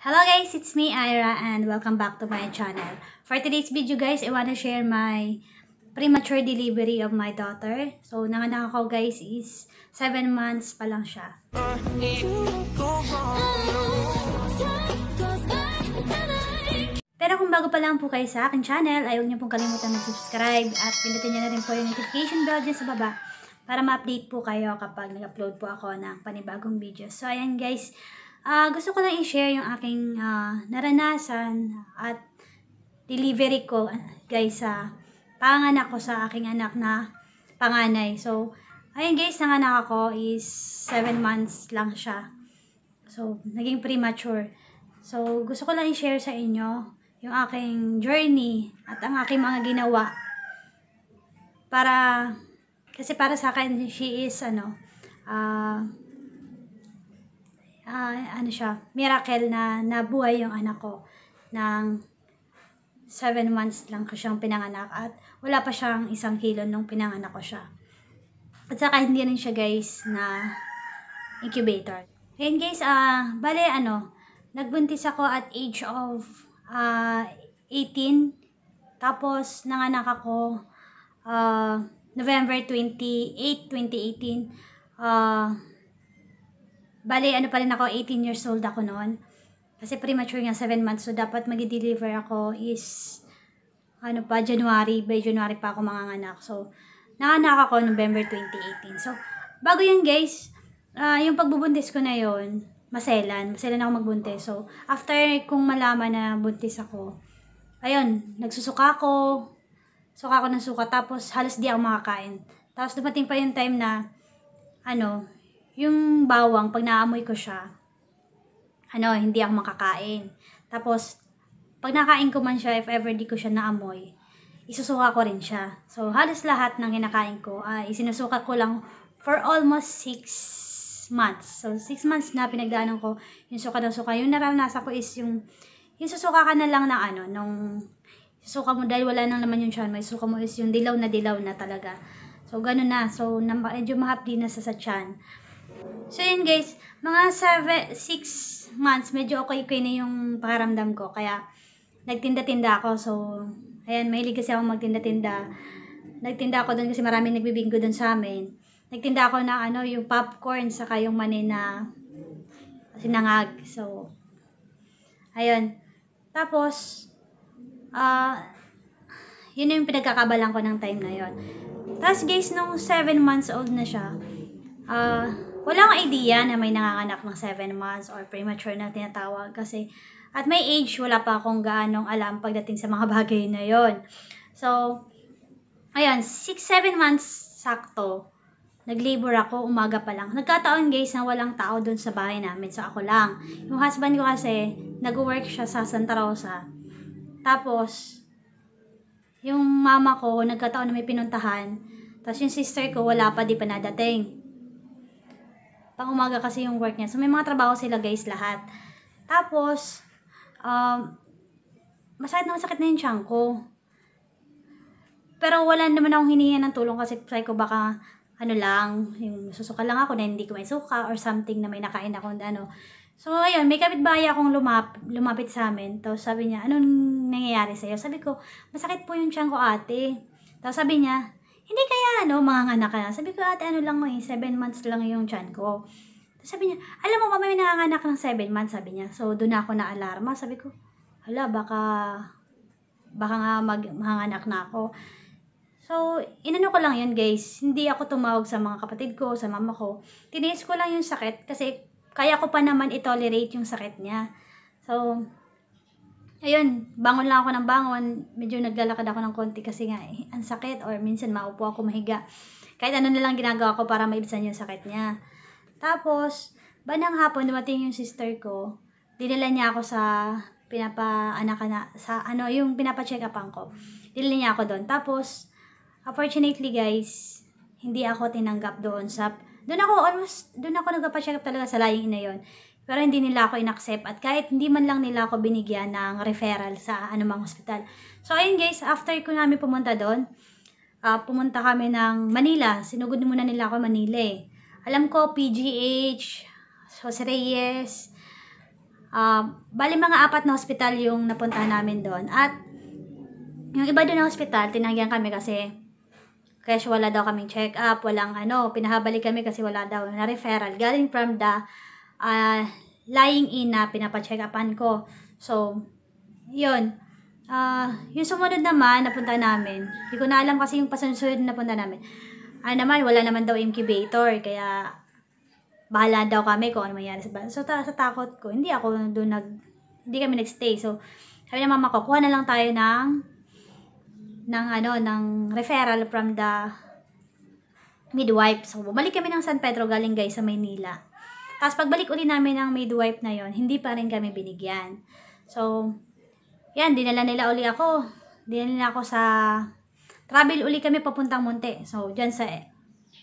Hello guys, it's me Ira and welcome back to my channel. For today's video guys, I want to share my premature delivery of my daughter. So nanganak ako guys is 7 months pa lang siya. Pero kung bago pa lang po kayo sa aking channel, ay huwag niyo pong kalimutan mag-subscribe at pindutin niyo na rin po yung notification bell dyan sa baba para ma-update po kayo kapag nag-upload po ako ng panibagong video. So ayan guys, gusto ko lang i-share yung aking naranasan at delivery ko guys sa panganak ko sa aking anak na panganay. So ayan guys, nanganak ako is 7 months lang siya. So naging premature. So gusto ko lang i-share sa inyo yung aking journey at ang aking mga ginawa kasi para sa akin she is miracle na nabuhay yung anak ko ng 7 months lang ko siyang pinanganak at wala pa siyang 1 kilo nung pinanganak ko siya. At saka hindi rin siya guys na incubator. Ayan guys, nagbuntis ako at age of 18. Tapos nanganak ako November 28, 2018. Pa rin ako, 18 years old ako noon. Kasi premature nga 7 months. So dapat mag-deliver ako is January. By January pa ako manganganak. So nanganak ako November 2018. So bago yan guys, yung pagbubuntis ko na yon, maselan ako magbuntis. So after kung malaman na buntis ako, ayun, nagsusuka ako. Suka ako ng suka, tapos halos di ako makakain. Tapos dumating pa yung time na yung bawang, pag naamoy ko siya, hindi ako makakain. Tapos pag nakain ko man siya, if ever di ko siya naamoy, isusuka ko rin siya. So halos lahat ng kinakain ko ay isinusuka ko lang for almost 6 months. So 6 months na pinagdaanan ko yung suka ng suka. Yung naranasan ko is yung susuka ka na lang ng nung suka mo dahil wala nang laman yung tiyan, may suka mo is yung dilaw na talaga. So ganun na. So medyo mahapdi na sa tiyan. So yun guys, mga 6 months medyo okay na yung pakiramdam ko. Kaya nagtinda-tinda ako. So ayan, mahilig kasi ako magtinda-tinda. Nagtinda ako doon kasi maraming nagbibinggo doon sa amin. Nagtinda ako ng yung popcorn saka yung mani na sinangag. So ayun. Tapos yun yung pinagkakabalan ko ng time na yon. Tapos guys, nung 7 months old na siya, wala akong idea na may nanganganak ng 7 months or premature na tinatawag. Kasi at my age, wala pa akong gaanong alam pagdating sa mga bagay na yon. So, ayun, 6-7 months sakto, nag-labor ako, umaga pa lang. Nagkataon guys na walang tao doon sa bahay namin, so ako lang. Yung husband ko kasi, nag-work siya sa Santa Rosa. Tapos, yung mama ko, nagkataon na may pinuntahan. Tapos yung sister ko, wala pa, di pa nadating. Pang umaga kasi yung work niya. So, may mga trabaho sila guys, lahat. Tapos, masakit na yung tiyan ko. Pero wala naman akong hinihingi ng tulong kasi try ko baka yung susuka lang ako na hindi ko may suka or something na may nakain ako So, ayun, may kapitbahay akong lumapit sa amin. Tapos sabi niya, anong nangyayari sa'yo? Sabi ko, masakit po yung tiyan ko, ate. Tapos sabi niya, hindi kaya mga anak ka na. Sabi ko, ate, 7 months lang yung tiyan ko. Tapos sabi niya, alam mo, may nanganganak ng 7 months, sabi niya. So, doon ako na-alarma. Sabi ko, hala, baka nga manganganak na ako. So, inano ko lang yun guys. Hindi ako tumawag sa mga kapatid ko, sa mama ko. Tiniis ko lang yung sakit kasi kaya ko pa naman i-tolerate yung sakit niya. So, ayun, bangon lang ako ng bangon. Medyo naglalakad ako ng konti kasi nga ang sakit or minsan maupo ako mahiga. Kahit ano na lang ginagawa ko para maibsan yung sakit niya. Tapos, bandang hapon dumating yung sister ko. Dinala niya ako sa yung pinapa-check upan ko. Dinala niya ako doon. Tapos, unfortunately guys, hindi ako tinanggap doon doon ako nagpa-check up talaga sa lying na yon. Pero hindi nila ako in-accept at kahit hindi man lang nila ako binigyan ng referral sa anumang hospital. So ayun guys, after ko namin pumunta doon, pumunta kami ng Manila. Sinugod muna nila ako Manila eh. Alam ko PGH, Jose Reyes, Bali mga 4 na hospital yung napuntahan namin doon. At yung iba doon na hospital, tinanggihan kami kasi wala daw kaming check up, walang pinahabalik kami kasi wala daw na referral galing from the lying in na pinapacheck upan ko. So, yun. Yung sumunod naman, napunta namin. Hindi ko na alam kasi yung pasunod na napunta namin. Naman, wala naman daw incubator. Kaya, bahala daw kami kung ano mangyari sa bahay. So, sa takot ko, hindi kami nagstay. So, sabi ng mama ko, kuha na lang tayo ng referral from the midwife. So, bumalik kami ng San Pedro galing guys sa Maynila. Tapos, pagbalik uli namin ng midwife na yon, hindi pa rin kami binigyan. So, yan, dinala nila uli ako. Dinala nila ako sa travel uli kami papuntang Monte. So, dyan sa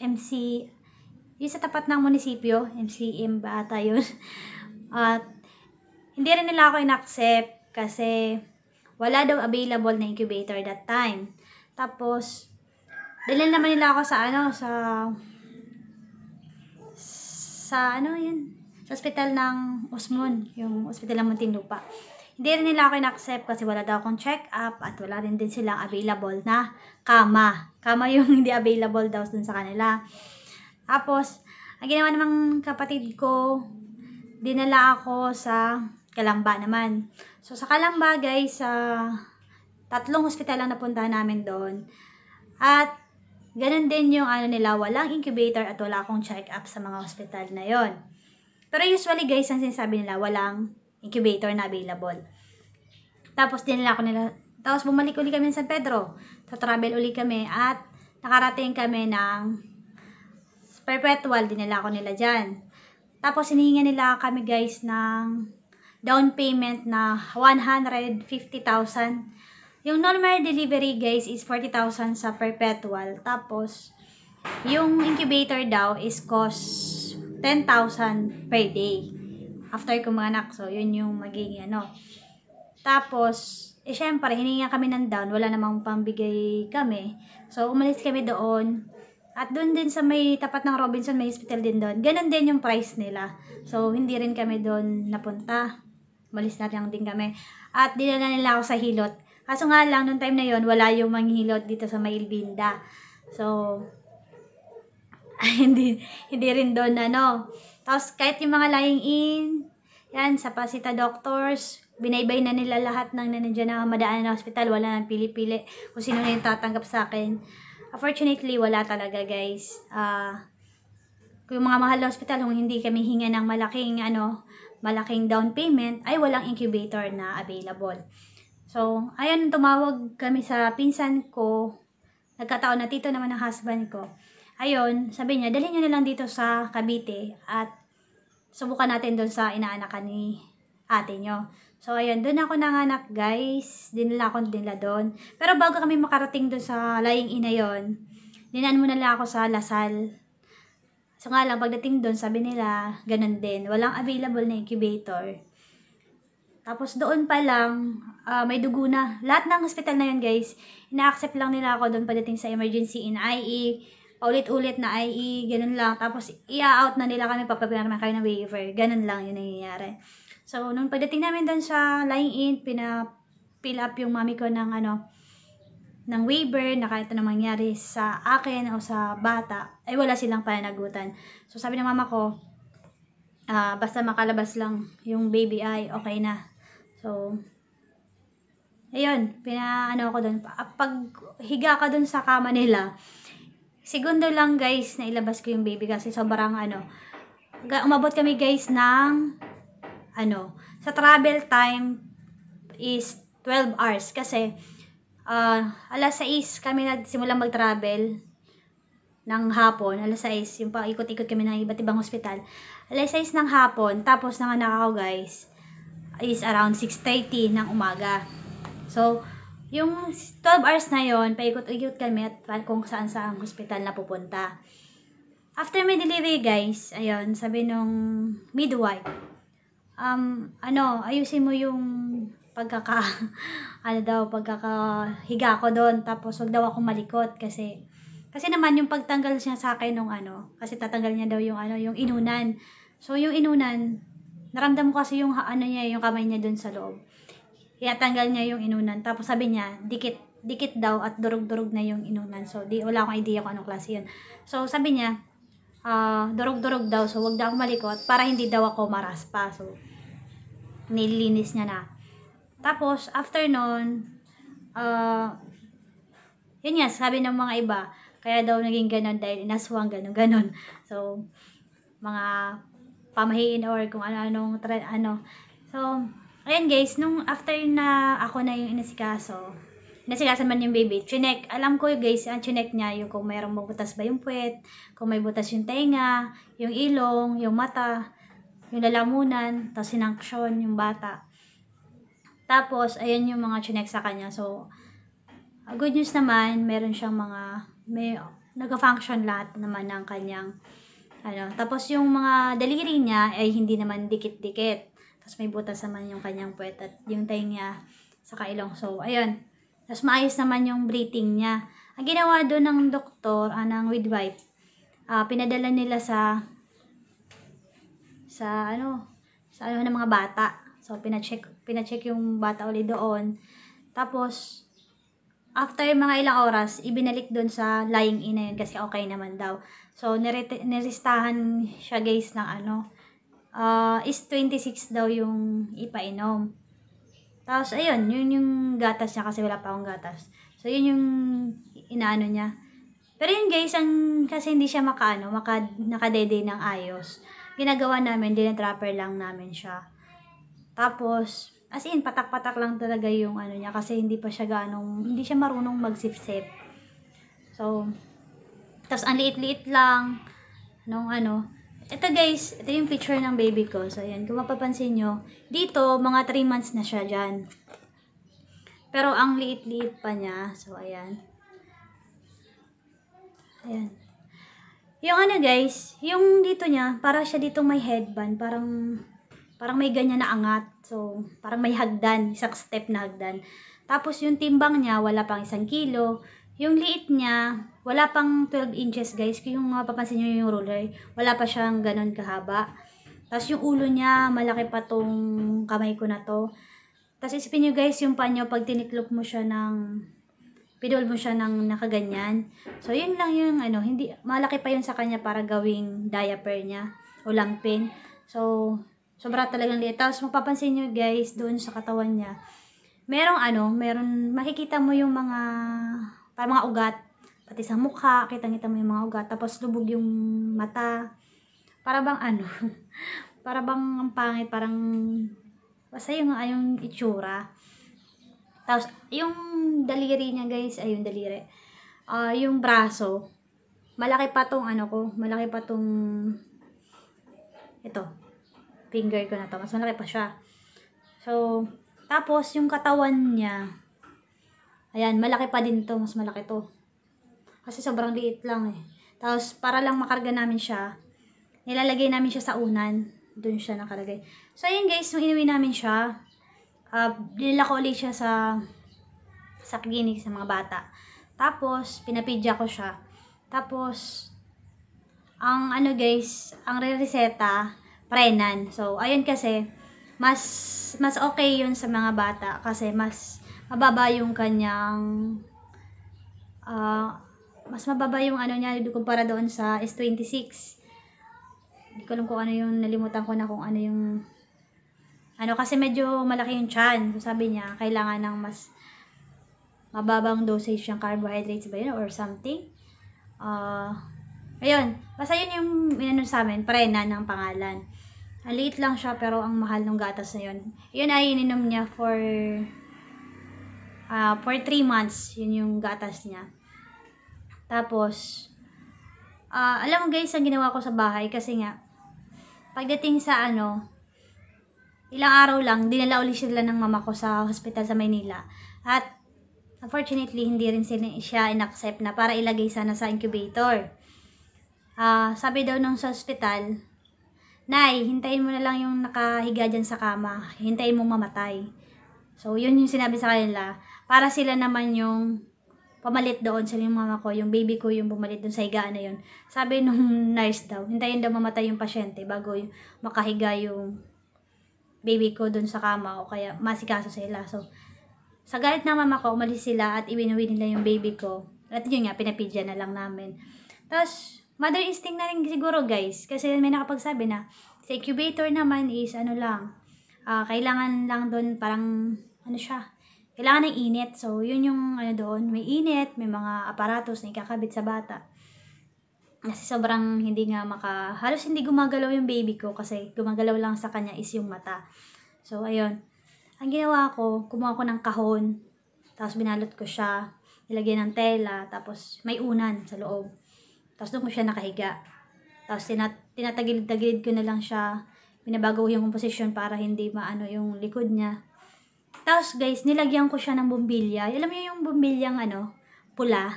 MC, yung sa tapat ng munisipyo, MCM ba ata yun? At, hindi rin nila ako in-accept kasi wala daw available na incubator that time. Tapos, dalhin naman nila ako sa hospital ng Osmon, yung hospital ng Muntinlupa. Hindi rin nila ako in-accept kasi wala daw akong check-up at wala rin din silang available na kama. Kama yung hindi available daw dun sa kanila. Tapos, ang ginawa namang kapatid ko, dinala ako sa Calamba naman. So, sa Calamba, guys, 3 hospital lang napuntahan namin doon. At, ganun din yung nila, walang incubator at wala akong check-up sa mga hospital na yon. Pero usually, guys, ang sinasabi nila, walang incubator na available. Tapos, tapos bumalik uli kami sa San Pedro. So, travel uli kami at nakarating kami ng Perpetual, dinala ko nila dyan. Tapos, hinihinga nila kami, guys, ng down payment na 150,000. Yung normal delivery, guys, is 40,000 sa Perpetual. Tapos, yung incubator daw is cost 10,000 per day. After kumanak. So, yun yung magiging Tapos, syempre, hininga kami ng down. Wala namang pambigay kami. So, umalis kami doon. At doon din sa may tapat ng Robinson, may hospital din doon. Ganon din yung price nila. So, hindi rin kami doon napunta. Umalis na lang din kami. At dinala nila ako sa Hilot. Kaso nga lang, noong time na yon wala yung manghilot dito sa may Ilbinda. So, hindi rin doon Tapos, kahit yung mga lying in, yan, sa Pasita Doctors, binaybay na nila lahat ng nandiyan na madaan na hospital. Wala nang pili-pili kung sino na yung tatanggap sa akin. Unfortunately, wala talaga, guys. Kung yung mga mahal na hospital, kung hindi kami hinga ng malaking down payment, ay walang incubator na available. So, ayun, tumawag kami sa pinsan ko. Nagkataon na tito naman ng husband ko. Ayun, sabi niya, dalhin niyo na lang dito sa Cavite at subukan natin doon sa inaanakan ni ate nyo. So, ayun, doon ako nanganak, guys. Dinala ko nila doon. Pero bago kami makarating doon sa lying in na yun, dinaan mo na lang ako sa Lasal. So nga lang, pagdating doon, sabi nila, ganun din. Walang available na incubator. Tapos doon pa lang, may dugo na. Lahat ng hospital na yun, guys, ina-accept lang nila ako doon pagdating sa emergency in IE, paulit-ulit na IE, ganun lang. Tapos, i-out na nila kami, papapirma kayo ng waiver. Ganun lang yun nangyayari. So, nung pagdating namin doon sa lying in, pina-fill up yung mami ko ng ng waiver na kahit na mangyari sa akin o sa bata, ay wala silang pananagutan. So, sabi ng mama ko, basta makalabas lang yung baby ay okay na. So, ayun, ko doon. Pag higa ka doon sa kama nila, segundo lang, guys, na ilabas ko yung baby kasi sobrang umabot kami, guys, ng sa travel time is 12 hours kasi alas 6 kami nagsimulang mag-travel ng hapon, alas 6, yung paikot-ikot kami ng iba't ibang hospital. Alas 6 ng hapon, tapos nanganak ako, guys, is around 6:30 ng umaga. So, yung 12 hours na yon, paikot-ikot kami at kung saan-saan hospital na pupunta. After my delivery, guys, ayun, sabi nung midwife, ayusin mo yung pagkakahiga ko doon, tapos wag daw ako malikot kasi naman yung pagtanggal siya sa akin nung kasi tatanggal niya daw yung yung inunan. So yung inunan, naramdam ko kasi yung ano niya, yung kamay niya dun sa loob. Tanggal niya yung inunan. Tapos sabi niya, dikit daw at durug-durug na yung inunan. So, wala akong idea kung anong klase yun. So, sabi niya, durug-durug daw. So, wag daw ako malikot para hindi daw ako maraspa. So, nililinis niya na. Tapos, after nun, yun nga, sabi ng mga iba, kaya daw naging ganon dahil inaswang ganon-ganon. So, mga pamahiin or kung ano-anong ano. So, ayan guys, nung after na ako na yung inasikaso man yung baby, chinek, alam ko guys, ang chinek niya yung kung mayroong mabutas ba yung puwet, kung may butas yung tenga, yung ilong, yung mata, yung lalamunan, tapos sinangksyon yung bata. Tapos, ayan yung mga chinek sa kanya. So, good news naman, meron siyang nag-function lahat naman ng kanyang tapos yung mga daliri niya ay hindi naman dikit-dikit. Tapos may butas naman yung kanyang puwet at yung tenga sa kailong. So, ayun. Tapos maayos naman yung breathing niya. Ang ginawa doon ng doktor, ng midwife, pinadala nila sa ng mga bata. So, pina-check yung bata ulit doon. Tapos, after mga ilang oras, ibinalik doon sa lying in na yun kasi okay naman daw. So, niristahan siya guys ng is 26 daw yung ipainom. Tapos, ayun, yun yung gatas niya kasi wala pa akong gatas. So, yun yung inaano niya. Pero yun guys, kasi hindi siya nakadede ng ayos. Ginagawa namin, dinatrapper lang namin siya. Tapos, as in, patak-patak lang talaga yung niya kasi hindi siya marunong magsip-sip. So, tapos ang liit-liit lang nung ito guys, ito yung picture ng baby ko. So, ayan, kung mapapansin nyo, dito, mga 3 months na siya dyan. Pero ang liit-liit pa niya. So, ayan. Ayan. Yung guys, yung dito niya, para siya dito may headband, parang may ganyan na angat. So, parang may hagdan, isang step na hagdan. Tapos, yung timbang niya, wala pang 1 kilo. Yung liit niya, wala pang 12 inches, guys. Kung mapapansin nyo yung ruler, wala pa siyang ganun kahaba. Tapos, yung ulo niya, malaki pa tong kamay ko na to. Tapos, isipin nyo, guys, yung panyo, pag tiniklop mo siya pinol mo siya ng nakaganyan. So, yun lang yung, hindi, malaki pa yun sa kanya para gawing diaper niya o lampin. So, sobra talagang liit. Tapos, mapapansin nyo, guys, doon sa katawan niya, makikita mo yung parang mga ugat, pati sa mukha, kita mo yung mga ugat, tapos lubog yung mata, para bang para bang ang pangit, parang, basta yung itsura. Tapos, yung daliri niya guys, yung daliri, yung braso, malaki pa tong ito, finger ko na to, mas malaki pa siya. So, tapos, yung katawan niya, ayan, malaki pa din to, mas malaki to. Kasi sobrang liit lang eh. Tapos, para lang makarga namin siya, nilalagay namin siya sa unan. Doon siya nakalagay. So, ayan guys, nung inuwi namin siya, dinala ko ulit siya sa clinic sa mga bata. Tapos, pinapidya ko siya. Tapos, ang guys, ang re-reseta, Prenan. So, ayun kasi, mas okay yun sa mga bata kasi mas mababa yung kanyang mas mababa yung niya kumpara doon sa S26. Hindi ko alam kung yung nalimutan ko na kung yung kasi medyo malaki yung tiyan. So, sabi niya, kailangan ng mas mababang dosage ng carbohydrates ba yun or something. Ayun, basta yun yung sa amin, Prenan ng pangalan. Ang liit lang siya pero ang mahal ng gatas na yun. Yun ay ininom niya for 3 months. Yun yung gatas niya. Tapos, alam mo guys, ang ginawa ko sa bahay kasi nga, pagdating sa ilang araw lang, dinala ulit sila ng mama ko sa hospital sa Maynila. At, unfortunately, hindi rin siya in-accept na para ilagay sana sa incubator. Sabi daw nung sa hospital, Nay, hintayin mo na lang yung nakahiga dyan sa kama. Hintayin mo mamatay. So, yun yung sinabi sa kanila. Para sila naman yung pamalit doon sa yung mama ko, yung baby ko yung pumalit doon sa higaan na yun. Sabi nung nurse daw, hintayin daw mamatay yung pasyente bago makahiga yung baby ko dun sa kama o kaya masikaso sila. So, sa galit ng mama ko, umalis sila at iwinuwi nila yung baby ko. At yun nga, pinapidya na lang namin. Tapos, mother instinct na rin siguro guys. Kasi may nakapagsabi na, sa incubator naman is ano lang, kailangan lang doon parang, ano siya, kailangan ng init. So, yun yung ano doon, may init, may mga aparatos na ikakabit sa bata. Kasi sobrang hindi nga halos hindi gumagalaw yung baby ko kasi gumagalaw lang sa kanya is yung mata. So, ayun. Ang ginawa ko, kumuha ko ng kahon, tapos binalot ko siya, nilagyan ng tela, tapos may unan sa loob. Tapos doon ko siya nakahiga. Tapos tinatagilid-tagilid ko na lang siya, binabago yung posisyon para hindi maano yung likod niya. Tapos guys, nilagyan ko siya ng bumbilya. Alam mo yung bumbilyang pula.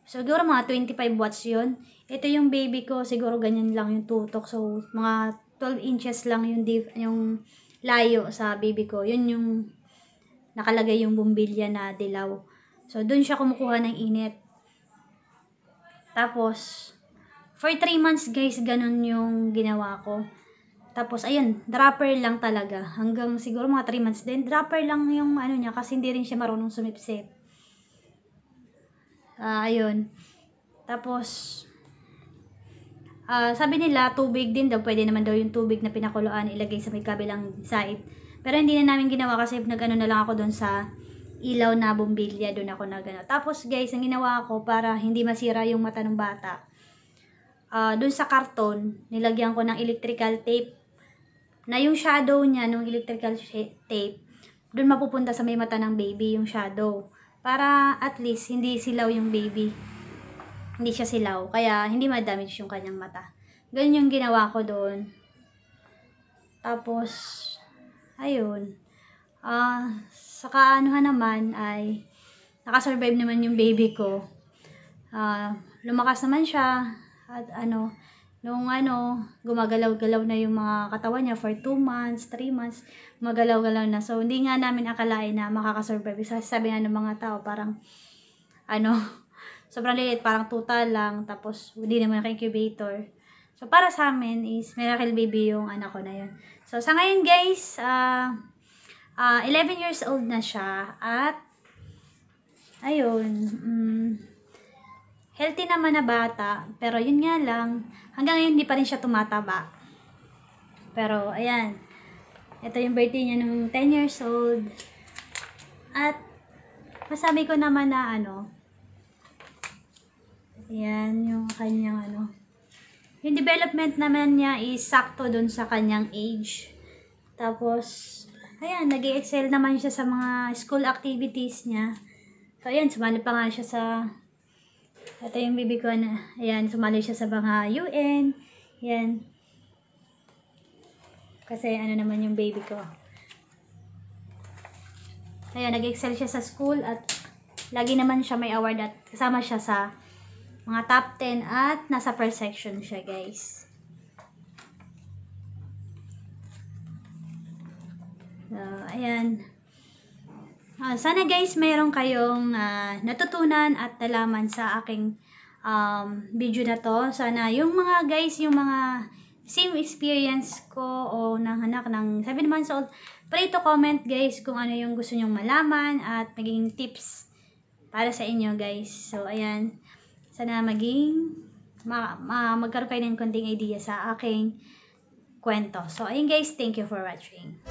Siguro mga 25 watts yun. Ito yung baby ko, siguro ganyan lang yung tutok. So, mga 12 inches lang yung layo sa baby ko. Yun yung nakalagay yung bumbilya na dilaw. So, dun siya kumukuha ng init. Tapos, for 3 months guys, ganun yung ginawa ko. Tapos, ayun, dropper lang talaga. Hanggang siguro mga 3 months din. Dropper lang yung niya kasi hindi rin siya marunong sumipsip. Ayun. Tapos, sabi nila, tubig din daw. Pwede naman daw yung tubig na pinakuluan ilagay sa may kabilang side. Pero hindi na namin ginawa kasi nag-ano na lang ako doon sa ilaw na bumbilya. Doon ako nag-ano. Tapos guys, ang ginawa ko para hindi masira yung mata ng bata. Doon sa karton, nilagyan ko ng electrical tape. Na yung shadow niya, nung electrical tape, doon mapupunta sa may mata ng baby yung shadow. Para at least hindi silaw yung baby. Hindi siya silaw. Kaya hindi ma-damage yung kanyang mata. Ganun yung ginawa ko doon. Tapos, ayun. Saka naman ay nakasurvive naman yung baby ko. Lumakas naman siya. At nung gumagalaw-galaw na yung mga katawan niya for 2 months, 3 months, gumagalaw-galaw na. So, hindi nga namin akalain na makakasurvive. Sabi nga ng mga tao, parang, sobrang lilit, parang tuta lang, tapos hindi naman naka-incubator. So, para sa amin is miracle baby yung anak ko na yun. So, sa ngayon guys, 11 years old na siya, at, ayun, healthy naman na bata, pero yun nga lang, hanggang ngayon hindi pa rin siya tumataba. Pero, ayan, ito yung birthday niya nung 10 years old. At, masabi ko naman na ayan, yung kanyang yung development naman niya is sakto dun sa kanyang age. Tapos, ayan, nag-i-excel naman siya sa mga school activities niya. So, ayan, sumali pa nga siya sa, ito yung baby ko na, ayan, sumali siya sa mga UN. Ayan. Kasi, naman yung baby ko. Ayan, nag-excel siya sa school at lagi naman siya may award at kasama siya sa mga top 10 at nasa first section siya, guys. So, ayan. Sana guys, mayroon kayong natutunan at nalaman sa aking video na to. Sana yung mga guys, yung mga same experience ko o ng anak ng 7 months old, pray to comment guys kung ano yung gusto nyong malaman at maging tips para sa inyo guys. So, ayan. Sana magkaroon kayo ng konting idea sa aking kwento. So, ayun guys, thank you for watching.